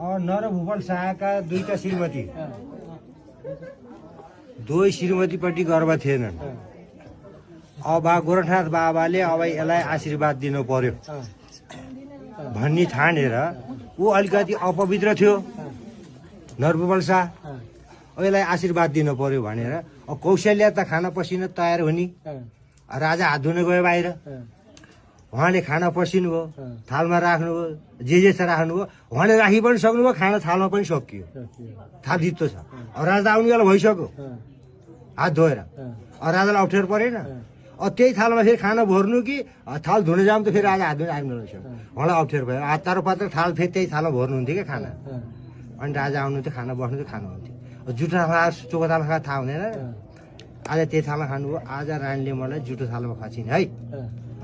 नरभूपाल शाहका दुईटा श्रीमती दुई श्रीमतीपट्टि गर्व थिएनन्। अब गोरखनाथ बाबाले अब यसलाई आशीर्वाद दिनु पर्यो भन्ने ठानेर ऊ अलिकति अपवित्र थियो नरभूपाल शाह, यसलाई आशीर्वाद दिनु पर्यो भनेर कौशल्या त खाना पसिन तयार हुने, राजा हात धुन गयो बाहिर, उहाँले खाना पसिनु भयो, थालमा राख्नुभयो, जे छ राख्नुभयो, उहाँले राखि पनि सक्नुभयो, खाना थालमा पनि सकियो, थाल जित्तो छ। अब राजा आउने बेला भइसक्यो हात धोएर, राजालाई अप्ठ्यारो परेन। त्यही थालमा फेरि खाना भर्नु कि थाल धुन जाऊँ त फेरि राजा हात धुन आइनु रहेछ, उहाँलाई अप्ठ्यारो भयो। तारो पात्र थाल फेरि त्यही थालमा भर्नुहुन्थ्यो क्या खाना, अनि राजा आउनुहुन्थ्यो, खाना बस्नुहुन्थ्यो, खानुहुन्थ्यो। जुठो थाल चोको थाल खाएको थाहा हुँदैन, आज त्यही थालमा खानुभयो। आज रानीले मलाई जुठो थालमा खाछिन् है,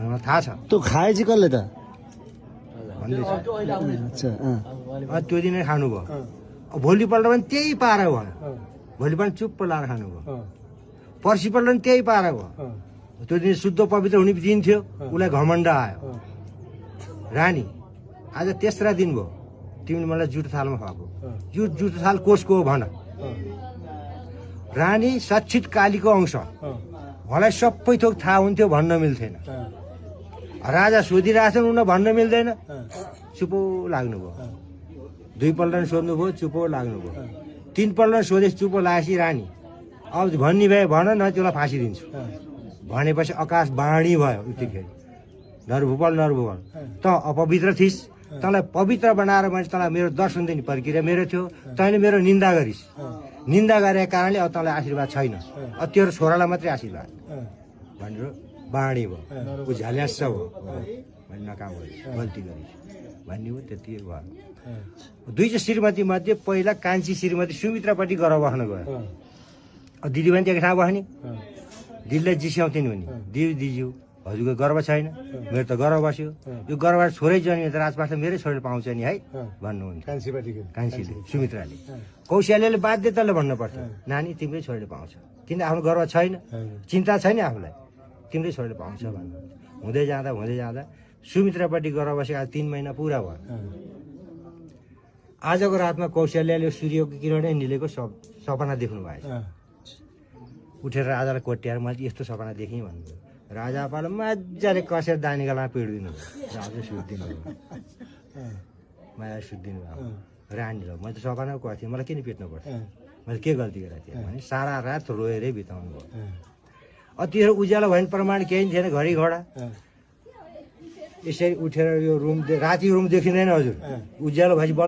मलाई थाहा छ। त्यो खाए चाहिँ कसले त भन्दैछ अच्छा त्यो दिनै खानुभयो। भोलिपल्ट पनि त्यही पारा भयो, भोलिपल्ट चुप्प लाएर खानुभयो। पर्सिपल्ट पनि त्यही पारा भयो। त्यो दिन शुद्ध पवित्र हुने दिन थियो, उसलाई घमण्ड आयो। रानी आज तेस्रा दिन भयो तिमीले मलाई जुठो थालमा खुवाएको, जुठो थाल कसको हो भन। रानी सक्षित कालीको अंश, उहाँलाई सबै थोक थाहा हुन्थ्यो, भन्न मिल्थेन। राजा सोधिरहेछन्, उन भन्न मिल्दैन, चुपो लाग्नुभयो। दुईपल्ट सोध्नुभयो, चुपो लाग्नुभयो। तीनपल्ट सोधे, चुपो लागेपछि रानी अब भन्ने भए भन न, त्यसलाई फाँसी दिन्छु भनेपछि आकाश बाणी भयो। उतिखेर नरभूपाल त अपवित्र थिइस्, तँलाई पवित्र बनाएर मैले तँलाई मेरो दर्शन दिने प्रक्रिया मेरो थियो, तैँले मेरो निन्दा गरिस्, निन्दा गरेको कारणले अब तँलाई आशीर्वाद छैन, अब तेरो छोरालाई मात्रै आशीर्वाद भनेर बाणी भयो। ऊ झल्यास भयो, मैले नकाम गरिस्, गल्ती गरिस् भन्ने हो, त्यति भयो। दुईटा श्रीमती मध्ये पहिला कान्छी श्रीमती सुमित्रापट्टि गएर बस्न गयो। दिदी पनि त्यहाँ ठाउँ बस्ने, दिदीलाई जिस्याउँथ्यो नि भने, दिज्यू हजुरको गर्व छैन, मेरो त गर्व बस्यो, यो गर्वबाट छोरै जन्मियो त राजपाट मेरै छोडेर पाउँछ नि है भन्नुहुन्थ्यो कान्छीले। सुमित्राले कौशल्याले बाध्यताले भन्नुपर्छ, नानी तिम्रै छोडेर पाउँछ, किन आफ्नो गर्व छैन, चिन्ता छैन आफूलाई, तिम्रै छोडेर पाउँछ भन्नुहुन्थ्यो। हुँदै जाँदा सुमित्रापट्टि गएर बसेको 3 महिना पुरा भयो। आजको रातमा कौशल्याले सूर्यको किरणै निलेको सपना देख्नु भएछ। उठेर राजालाई कोट्याएर मैले यस्तो सपना देखेँ भन्नुभयो। राजा पालो मजाले कसेर दानीगालामा पिडिदिनु भयो, राजा सुत्दिनु भयो, मलाई सुत्दिनु भयो। रानीले मैले त सपना गर्थेँ, मलाई किन पिट्नु पर्छ, मैले के गल्ती गरेको थिएँ भने सारा रात रोएरै बिताउनु भयो। त्यतिखेर उज्यालो भयो भने प्रमाण केही थिएन, घडी घोडा यसरी उठेर यो रुम, राति रुम देखिँदैन हजुर, उज्यालो भएपछि